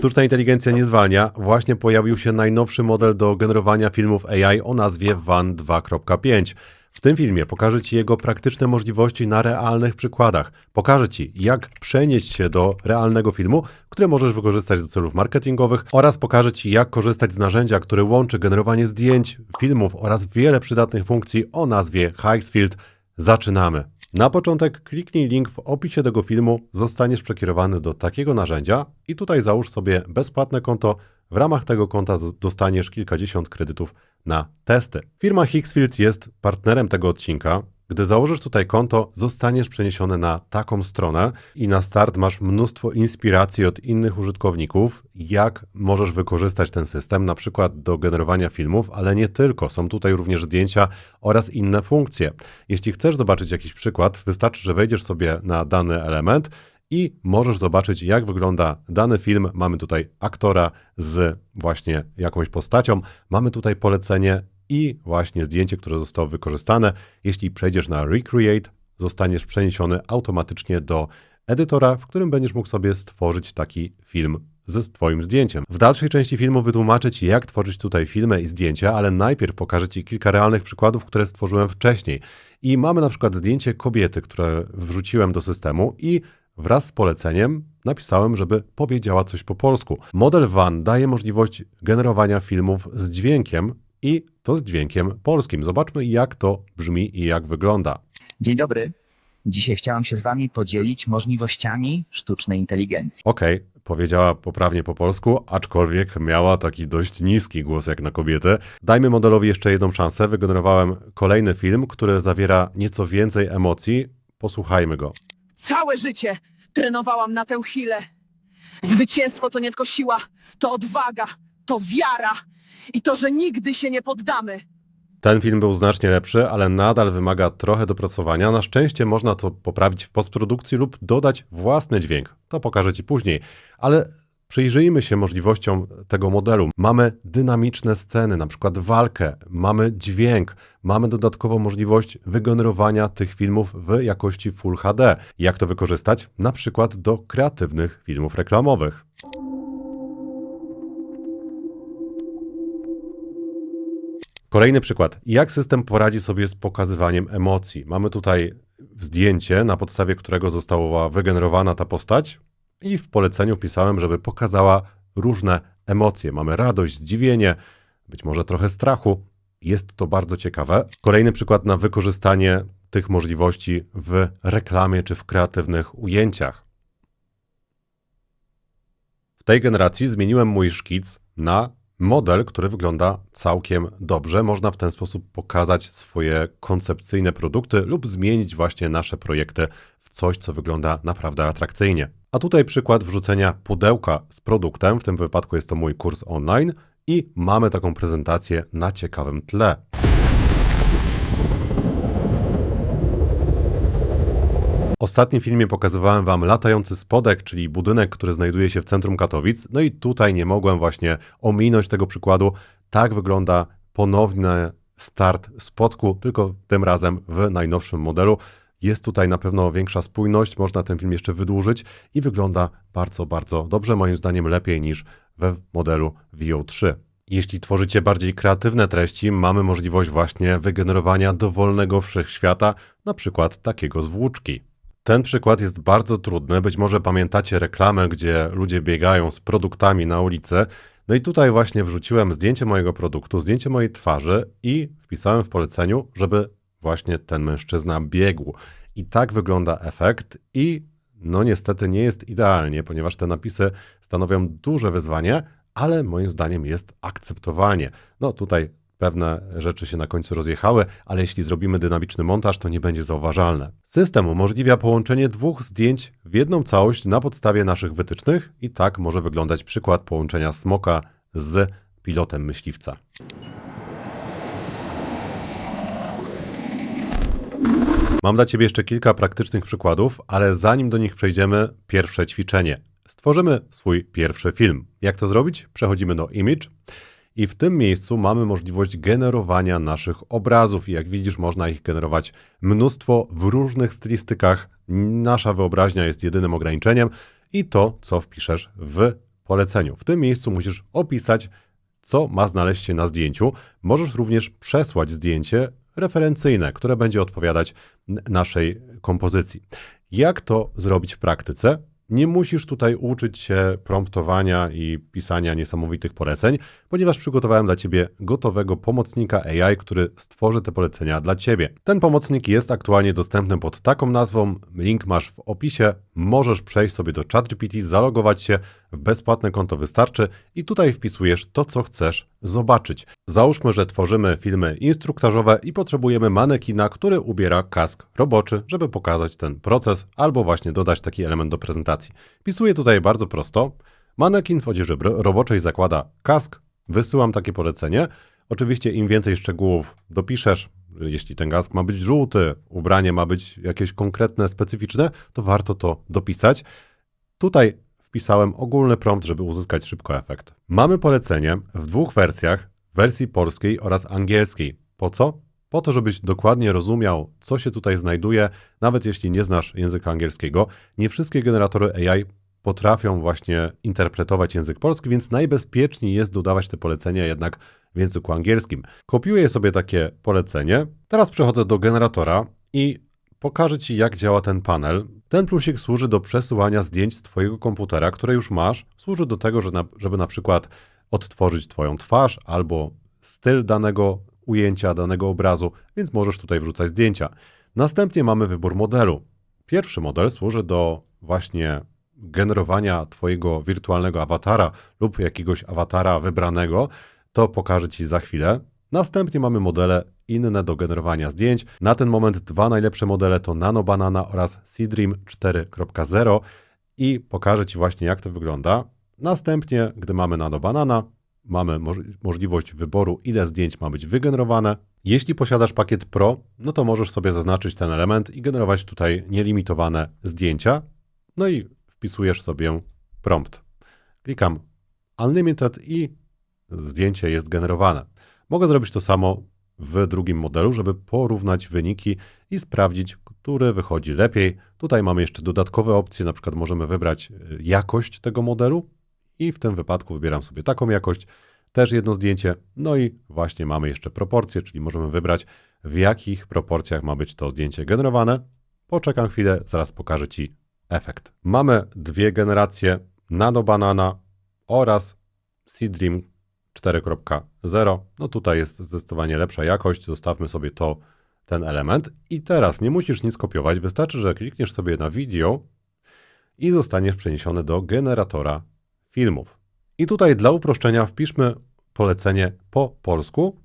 Sztuczna inteligencja nie zwalnia. Właśnie pojawił się najnowszy model do generowania filmów AI o nazwie Van 2.5. W tym filmie pokażę Ci jego praktyczne możliwości na realnych przykładach. Pokażę Ci, jak przenieść się do realnego filmu, które możesz wykorzystać do celów marketingowych, oraz pokażę Ci, jak korzystać z narzędzia, które łączy generowanie zdjęć, filmów oraz wiele przydatnych funkcji o nazwie Higgsfield. Zaczynamy! Na początek kliknij link w opisie tego filmu, zostaniesz przekierowany do takiego narzędzia i tutaj załóż sobie bezpłatne konto. W ramach tego konta dostaniesz kilkadziesiąt kredytów na testy. Firma Higgsfield jest partnerem tego odcinka. Gdy założysz tutaj konto, zostaniesz przeniesiony na taką stronę i na start masz mnóstwo inspiracji od innych użytkowników, jak możesz wykorzystać ten system, na przykład do generowania filmów, ale nie tylko. Są tutaj również zdjęcia oraz inne funkcje. Jeśli chcesz zobaczyć jakiś przykład, wystarczy, że wejdziesz sobie na dany element i możesz zobaczyć, jak wygląda dany film. Mamy tutaj aktora z właśnie jakąś postacią, mamy tutaj polecenie i właśnie zdjęcie, które zostało wykorzystane. Jeśli przejdziesz na Recreate, zostaniesz przeniesiony automatycznie do edytora, w którym będziesz mógł sobie stworzyć taki film ze Twoim zdjęciem. W dalszej części filmu wytłumaczę Ci, jak tworzyć tutaj filmy i zdjęcia, ale najpierw pokażę Ci kilka realnych przykładów, które stworzyłem wcześniej. I mamy na przykład zdjęcie kobiety, które wrzuciłem do systemu i wraz z poleceniem napisałem, żeby powiedziała coś po polsku. Model Van daje możliwość generowania filmów z dźwiękiem i to z dźwiękiem polskim. Zobaczmy, jak to brzmi i jak wygląda. Dzień dobry. Dzisiaj chciałam się z Wami podzielić możliwościami sztucznej inteligencji. Okej, powiedziała poprawnie po polsku, aczkolwiek miała taki dość niski głos jak na kobietę. Dajmy modelowi jeszcze jedną szansę. Wygenerowałem kolejny film, który zawiera nieco więcej emocji. Posłuchajmy go. Całe życie trenowałam na tę chwilę. Zwycięstwo to nie tylko siła, to odwaga, to wiara i to, że nigdy się nie poddamy. Ten film był znacznie lepszy, ale nadal wymaga trochę dopracowania. Na szczęście można to poprawić w postprodukcji lub dodać własny dźwięk. To pokażę Ci później. Ale przyjrzyjmy się możliwościom tego modelu. Mamy dynamiczne sceny, na przykład walkę, mamy dźwięk, mamy dodatkowo możliwość wygenerowania tych filmów w jakości Full HD. Jak to wykorzystać? Na przykład do kreatywnych filmów reklamowych. Kolejny przykład. Jak system poradzi sobie z pokazywaniem emocji? Mamy tutaj zdjęcie, na podstawie którego została wygenerowana ta postać i w poleceniu wpisałem, żeby pokazała różne emocje. Mamy radość, zdziwienie, być może trochę strachu. Jest to bardzo ciekawe. Kolejny przykład na wykorzystanie tych możliwości w reklamie czy w kreatywnych ujęciach. W tej generacji zmieniłem mój szkic na model, który wygląda całkiem dobrze. Można w ten sposób pokazać swoje koncepcyjne produkty lub zmienić właśnie nasze projekty w coś, co wygląda naprawdę atrakcyjnie. A tutaj przykład wrzucenia pudełka z produktem, w tym wypadku jest to mój kurs online i mamy taką prezentację na ciekawym tle. W ostatnim filmie pokazywałem Wam latający spodek, czyli budynek, który znajduje się w centrum Katowic. No i tutaj nie mogłem właśnie ominąć tego przykładu. Tak wygląda ponowny start spodku, tylko tym razem w najnowszym modelu. Jest tutaj na pewno większa spójność, można ten film jeszcze wydłużyć i wygląda bardzo, bardzo dobrze, moim zdaniem lepiej niż we modelu Veo 3. Jeśli tworzycie bardziej kreatywne treści, mamy możliwość właśnie wygenerowania dowolnego wszechświata, na przykład takiego z włóczki. Ten przykład jest bardzo trudny, być może pamiętacie reklamę, gdzie ludzie biegają z produktami na ulicy. No i tutaj właśnie wrzuciłem zdjęcie mojego produktu, zdjęcie mojej twarzy i wpisałem w poleceniu, żeby właśnie ten mężczyzna biegł. I tak wygląda efekt i no niestety nie jest idealnie, ponieważ te napisy stanowią duże wyzwanie, ale moim zdaniem jest akceptowalnie. No tutaj pewne rzeczy się na końcu rozjechały, ale jeśli zrobimy dynamiczny montaż, to nie będzie zauważalne. System umożliwia połączenie dwóch zdjęć w jedną całość na podstawie naszych wytycznych i tak może wyglądać przykład połączenia smoka z pilotem myśliwca. Mam dla Ciebie jeszcze kilka praktycznych przykładów, ale zanim do nich przejdziemy, pierwsze ćwiczenie. Stworzymy swój pierwszy film. Jak to zrobić? Przechodzimy do Image. I w tym miejscu mamy możliwość generowania naszych obrazów. I jak widzisz, można ich generować mnóstwo w różnych stylistykach. Nasza wyobraźnia jest jedynym ograniczeniem i to, co wpiszesz w poleceniu. W tym miejscu musisz opisać, co ma znaleźć się na zdjęciu. Możesz również przesłać zdjęcie referencyjne, które będzie odpowiadać naszej kompozycji. Jak to zrobić w praktyce? Nie musisz tutaj uczyć się promptowania i pisania niesamowitych poleceń, ponieważ przygotowałem dla Ciebie gotowego pomocnika AI, który stworzy te polecenia dla Ciebie. Ten pomocnik jest aktualnie dostępny pod taką nazwą, link masz w opisie, możesz przejść sobie do ChatGPT, zalogować się, w bezpłatne konto wystarczy i tutaj wpisujesz to, co chcesz zobaczyć. Załóżmy, że tworzymy filmy instruktażowe i potrzebujemy manekina, który ubiera kask roboczy, żeby pokazać ten proces albo właśnie dodać taki element do prezentacji. Wpisuję tutaj bardzo prosto. Manekin w odzieży roboczej zakłada kask. Wysyłam takie polecenie. Oczywiście im więcej szczegółów dopiszesz, jeśli ten kask ma być żółty, ubranie ma być jakieś konkretne, specyficzne, to warto to dopisać. Tutaj wpisałem ogólny prompt, żeby uzyskać szybko efekt. Mamy polecenie w dwóch wersjach, wersji polskiej oraz angielskiej. Po co? Po to, żebyś dokładnie rozumiał, co się tutaj znajduje, nawet jeśli nie znasz języka angielskiego. Nie wszystkie generatory AI potrafią właśnie interpretować język polski, więc najbezpieczniej jest dodawać te polecenia jednak w języku angielskim. Kopiuję sobie takie polecenie. Teraz przechodzę do generatora i pokażę Ci, jak działa ten panel. Ten plusik służy do przesyłania zdjęć z Twojego komputera, które już masz. Służy do tego, żeby na przykład odtworzyć Twoją twarz albo styl danego ujęcia, danego obrazu, więc możesz tutaj wrzucać zdjęcia. Następnie mamy wybór modelu. Pierwszy model służy do właśnie generowania Twojego wirtualnego awatara lub jakiegoś awatara wybranego. To pokażę Ci za chwilę. Następnie mamy modele inne do generowania zdjęć. Na ten moment dwa najlepsze modele to Nano Banana oraz Seedream 4.0 i pokażę Ci właśnie, jak to wygląda. Następnie, gdy mamy Nano Banana, mamy możliwość wyboru, ile zdjęć ma być wygenerowane. Jeśli posiadasz pakiet Pro, no to możesz sobie zaznaczyć ten element i generować tutaj nielimitowane zdjęcia. No i wpisujesz sobie prompt. Klikam Unlimited i zdjęcie jest generowane. Mogę zrobić to samo w drugim modelu, żeby porównać wyniki i sprawdzić, który wychodzi lepiej. Tutaj mamy jeszcze dodatkowe opcje, na przykład możemy wybrać jakość tego modelu i w tym wypadku wybieram sobie taką jakość, też jedno zdjęcie. No i właśnie mamy jeszcze proporcje, czyli możemy wybrać, w jakich proporcjach ma być to zdjęcie generowane. Poczekam chwilę, zaraz pokażę Ci efekt. Mamy dwie generacje Nano Banana oraz Seedream 4.0. No tutaj jest zdecydowanie lepsza jakość, zostawmy sobie ten element. I teraz nie musisz nic kopiować, wystarczy, że klikniesz sobie na video i zostaniesz przeniesiony do generatora filmów. I tutaj dla uproszczenia wpiszmy polecenie po polsku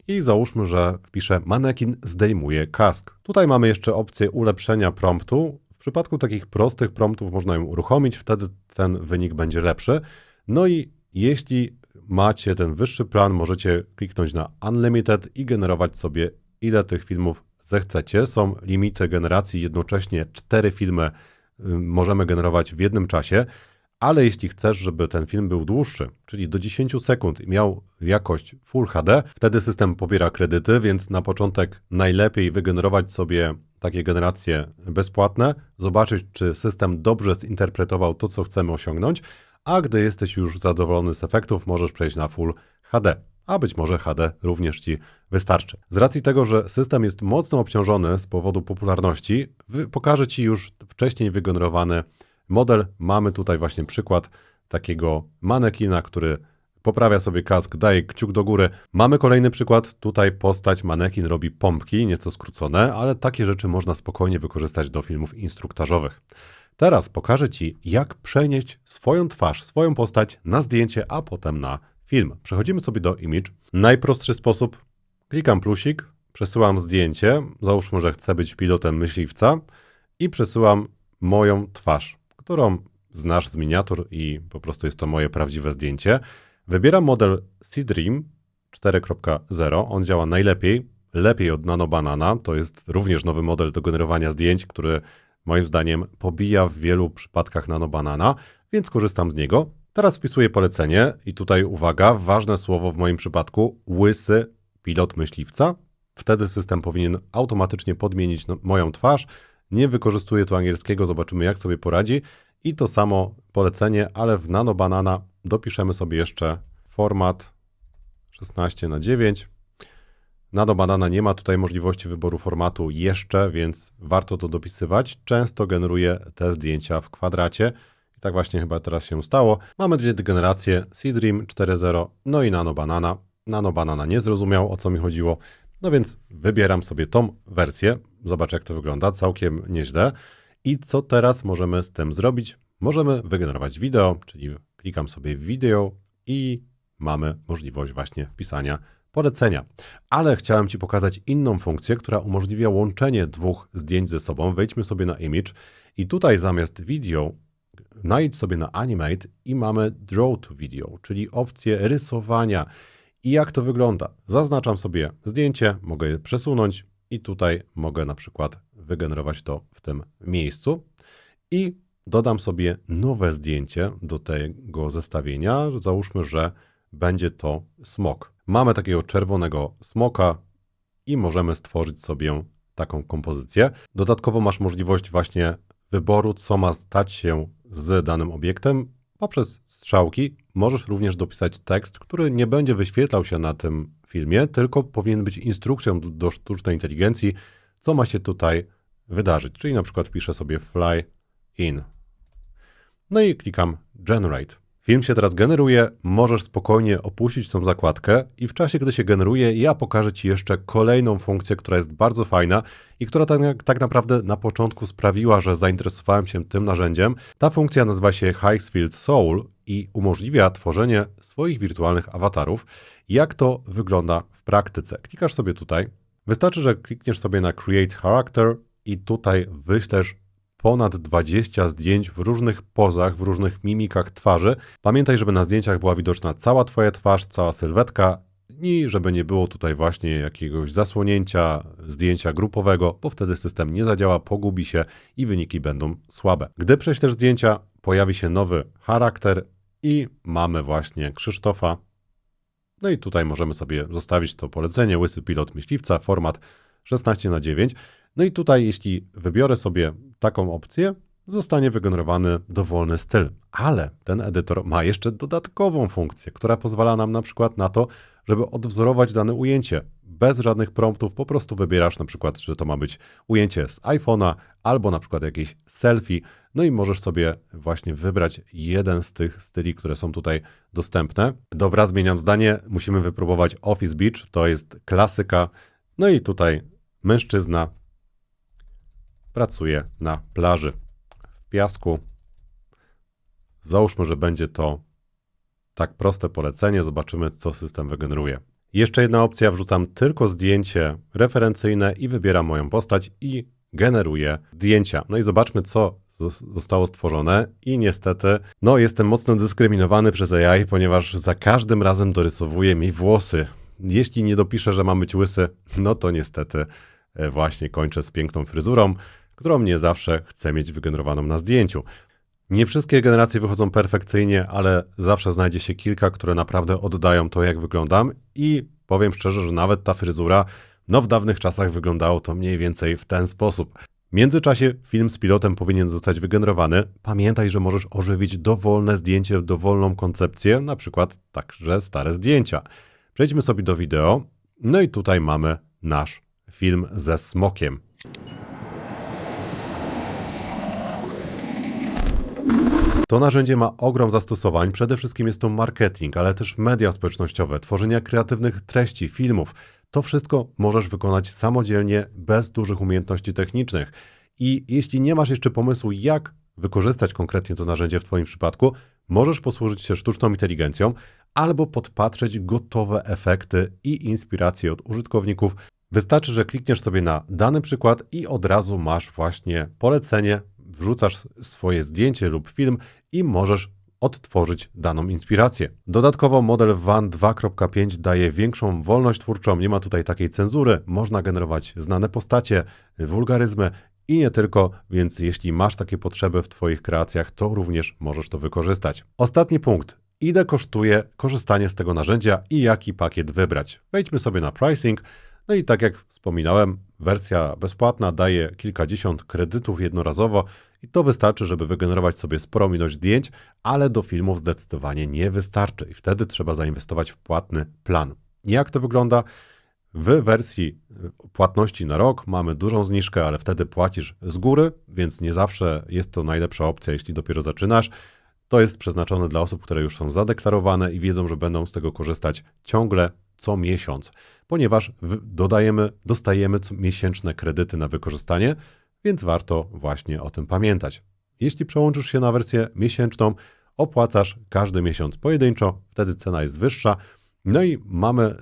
i załóżmy, że wpiszę manekin zdejmuje kask. Tutaj mamy jeszcze opcję ulepszenia promptu. W przypadku takich prostych promptów można ją uruchomić, wtedy ten wynik będzie lepszy. No i jeśli macie ten wyższy plan, możecie kliknąć na Unlimited i generować sobie ile tych filmów zechcecie. Są limity generacji, jednocześnie 4 filmy możemy generować w jednym czasie, ale jeśli chcesz, żeby ten film był dłuższy, czyli do 10 sekund i miał jakość Full HD, wtedy system pobiera kredyty, więc na początek najlepiej wygenerować sobie takie generacje bezpłatne, zobaczyć, czy system dobrze zinterpretował to, co chcemy osiągnąć, a gdy jesteś już zadowolony z efektów, możesz przejść na Full HD, a być może HD również Ci wystarczy. Z racji tego, że system jest mocno obciążony z powodu popularności, pokażę Ci już wcześniej wygenerowany model. Mamy tutaj właśnie przykład takiego manekina, który poprawia sobie kask, daje kciuk do góry. Mamy kolejny przykład, tutaj postać manekin robi pompki, nieco skrócone, ale takie rzeczy można spokojnie wykorzystać do filmów instruktażowych. Teraz pokażę Ci, jak przenieść swoją twarz, swoją postać na zdjęcie, a potem na film. Przechodzimy sobie do Image. Najprostszy sposób, klikam plusik, przesyłam zdjęcie, załóżmy, że chcę być pilotem myśliwca i przesyłam moją twarz, którą znasz z miniatur i po prostu jest to moje prawdziwe zdjęcie. Wybieram model Seedream 4.0, on działa najlepiej, lepiej od Nano Banana, to jest również nowy model do generowania zdjęć, który moim zdaniem pobija w wielu przypadkach Nano Banana, więc korzystam z niego. Teraz wpisuję polecenie i tutaj uwaga, ważne słowo w moim przypadku, łysy pilot myśliwca. Wtedy system powinien automatycznie podmienić moją twarz. Nie wykorzystuję tu angielskiego, zobaczymy, jak sobie poradzi. I to samo polecenie, ale w Nano Banana dopiszemy sobie jeszcze format 16:9. Nano Banana nie ma tutaj możliwości wyboru formatu jeszcze, więc warto to dopisywać. Często generuje te zdjęcia w kwadracie. I tak właśnie chyba teraz się stało. Mamy dwie generacje, Seedream 4.0, no i Nano Banana. Nano Banana nie zrozumiał, o co mi chodziło, no więc wybieram sobie tą wersję. Zobacz, jak to wygląda, całkiem nieźle. I co teraz możemy z tym zrobić? Możemy wygenerować wideo, czyli klikam sobie w video i mamy możliwość właśnie wpisania polecenia. Ale chciałem Ci pokazać inną funkcję, która umożliwia łączenie dwóch zdjęć ze sobą. Wejdźmy sobie na Image i tutaj zamiast video najdź sobie na Animate i mamy Draw to Video, czyli opcję rysowania. I jak to wygląda? Zaznaczam sobie zdjęcie, mogę je przesunąć i tutaj mogę na przykład wygenerować to w tym miejscu i dodam sobie nowe zdjęcie do tego zestawienia. Załóżmy, że będzie to smok. Mamy takiego czerwonego smoka i możemy stworzyć sobie taką kompozycję. Dodatkowo masz możliwość właśnie wyboru, co ma stać się z danym obiektem. Poprzez strzałki możesz również dopisać tekst, który nie będzie wyświetlał się na tym filmie, tylko powinien być instrukcją do sztucznej inteligencji, co ma się tutaj wydarzyć. Czyli na przykład wpiszę sobie fly in. No i klikam generate. Film się teraz generuje, możesz spokojnie opuścić tą zakładkę i w czasie, gdy się generuje, ja pokażę Ci jeszcze kolejną funkcję, która jest bardzo fajna i która tak naprawdę na początku sprawiła, że zainteresowałem się tym narzędziem. Ta funkcja nazywa się Higgsfield Soul i umożliwia tworzenie swoich wirtualnych awatarów. Jak to wygląda w praktyce? Klikasz sobie tutaj. Wystarczy, że klikniesz sobie na Create Character i tutaj wyślesz ponad 20 zdjęć w różnych pozach, w różnych mimikach twarzy. Pamiętaj, żeby na zdjęciach była widoczna cała Twoja twarz, cała sylwetka i żeby nie było tutaj właśnie jakiegoś zasłonięcia, zdjęcia grupowego, bo wtedy system nie zadziała, pogubi się i wyniki będą słabe. Gdy prześlesz zdjęcia, pojawi się nowy charakter i mamy właśnie Krzysztofa. No i tutaj możemy sobie zostawić to polecenie, łysy pilot myśliwca, format 16:9. No i tutaj, jeśli wybiorę sobie taką opcję, zostanie wygenerowany dowolny styl. Ale ten edytor ma jeszcze dodatkową funkcję, która pozwala nam na przykład na to, żeby odwzorować dane ujęcie. Bez żadnych promptów, po prostu wybierasz na przykład, że to ma być ujęcie z iPhone'a albo na przykład jakieś selfie. No i możesz sobie właśnie wybrać jeden z tych styli, które są tutaj dostępne. Dobra, zmieniam zdanie. Musimy wypróbować Office Beach. To jest klasyka. No i tutaj mężczyzna pracuje na plaży w piasku. Załóżmy, że będzie to tak proste polecenie. Zobaczymy, co system wygeneruje. Jeszcze jedna opcja. Wrzucam tylko zdjęcie referencyjne i wybieram moją postać i generuję zdjęcia. No i zobaczmy, co zostało stworzone i niestety, jestem mocno dyskryminowany przez AI, ponieważ za każdym razem dorysowuje mi włosy. Jeśli nie dopiszę, że mam być łysy, no to niestety właśnie kończę z piękną fryzurą, którą nie zawsze chcę mieć wygenerowaną na zdjęciu. Nie wszystkie generacje wychodzą perfekcyjnie, ale zawsze znajdzie się kilka, które naprawdę oddają to, jak wyglądam i powiem szczerze, że nawet ta fryzura, w dawnych czasach wyglądało to mniej więcej w ten sposób. W międzyczasie film z pilotem powinien zostać wygenerowany. Pamiętaj, że możesz ożywić dowolne zdjęcie, dowolną koncepcję, na przykład także stare zdjęcia. Przejdźmy sobie do wideo, no i tutaj mamy nasz film ze smokiem. To narzędzie ma ogrom zastosowań, przede wszystkim jest to marketing, ale też media społecznościowe, tworzenie kreatywnych treści, filmów. To wszystko możesz wykonać samodzielnie, bez dużych umiejętności technicznych. I jeśli nie masz jeszcze pomysłu, jak wykorzystać konkretnie to narzędzie w Twoim przypadku, możesz posłużyć się sztuczną inteligencją albo podpatrzeć gotowe efekty i inspiracje od użytkowników. Wystarczy, że klikniesz sobie na dany przykład i od razu masz właśnie polecenie, wrzucasz swoje zdjęcie lub film i możesz odtworzyć daną inspirację. Dodatkowo model WAN 2.5 daje większą wolność twórczą, nie ma tutaj takiej cenzury, można generować znane postacie, wulgaryzmy i nie tylko, więc jeśli masz takie potrzeby w Twoich kreacjach, to również możesz to wykorzystać. Ostatni punkt. Ile kosztuje korzystanie z tego narzędzia i jaki pakiet wybrać? Wejdźmy sobie na pricing, No i tak jak wspominałem, wersja bezpłatna daje kilkadziesiąt kredytów jednorazowo i to wystarczy, żeby wygenerować sobie sporą ilość zdjęć, ale do filmów zdecydowanie nie wystarczy i wtedy trzeba zainwestować w płatny plan. Jak to wygląda? W wersji płatności na rok mamy dużą zniżkę, ale wtedy płacisz z góry, więc nie zawsze jest to najlepsza opcja, jeśli dopiero zaczynasz. To jest przeznaczone dla osób, które już są zadeklarowane i wiedzą, że będą z tego korzystać ciągle co miesiąc, ponieważ dostajemy miesięczne kredyty na wykorzystanie, więc warto właśnie o tym pamiętać. Jeśli przełączysz się na wersję miesięczną, opłacasz każdy miesiąc pojedynczo, wtedy cena jest wyższa. No i mamy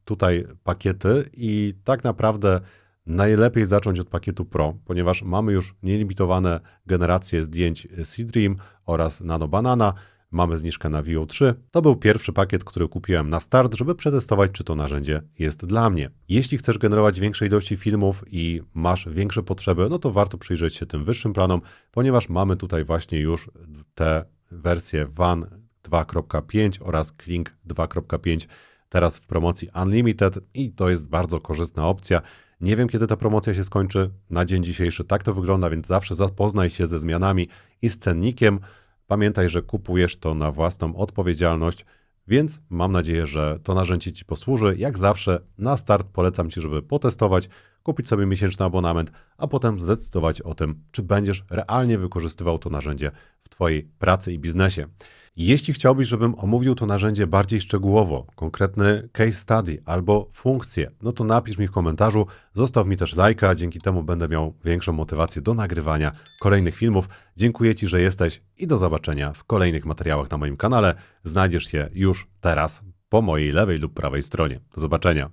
tutaj pakiety i tak naprawdę najlepiej zacząć od pakietu Pro, ponieważ mamy już nielimitowane generacje zdjęć Seedream oraz Nano Banana. Mamy zniżkę na VO3. To był pierwszy pakiet, który kupiłem na start, żeby przetestować, czy to narzędzie jest dla mnie. Jeśli chcesz generować większej ilości filmów i masz większe potrzeby, no to warto przyjrzeć się tym wyższym planom, ponieważ mamy tutaj właśnie już te wersje WAN 2.5 oraz Kling 2.5 teraz w promocji Unlimited i to jest bardzo korzystna opcja. Nie wiem, kiedy ta promocja się skończy. Na dzień dzisiejszy tak to wygląda, więc zawsze zapoznaj się ze zmianami i z cennikiem. Pamiętaj, że kupujesz to na własną odpowiedzialność, więc mam nadzieję, że to narzędzie Ci posłuży. Jak zawsze na start polecam Ci, żeby potestować, kupić sobie miesięczny abonament, a potem zdecydować o tym, czy będziesz realnie wykorzystywał to narzędzie w Twojej pracy i biznesie. Jeśli chciałbyś, żebym omówił to narzędzie bardziej szczegółowo, konkretny case study albo funkcję, no to napisz mi w komentarzu, zostaw mi też lajka, dzięki temu będę miał większą motywację do nagrywania kolejnych filmów. Dziękuję Ci, że jesteś i do zobaczenia w kolejnych materiałach na moim kanale. Znajdziesz je już teraz po mojej lewej lub prawej stronie. Do zobaczenia.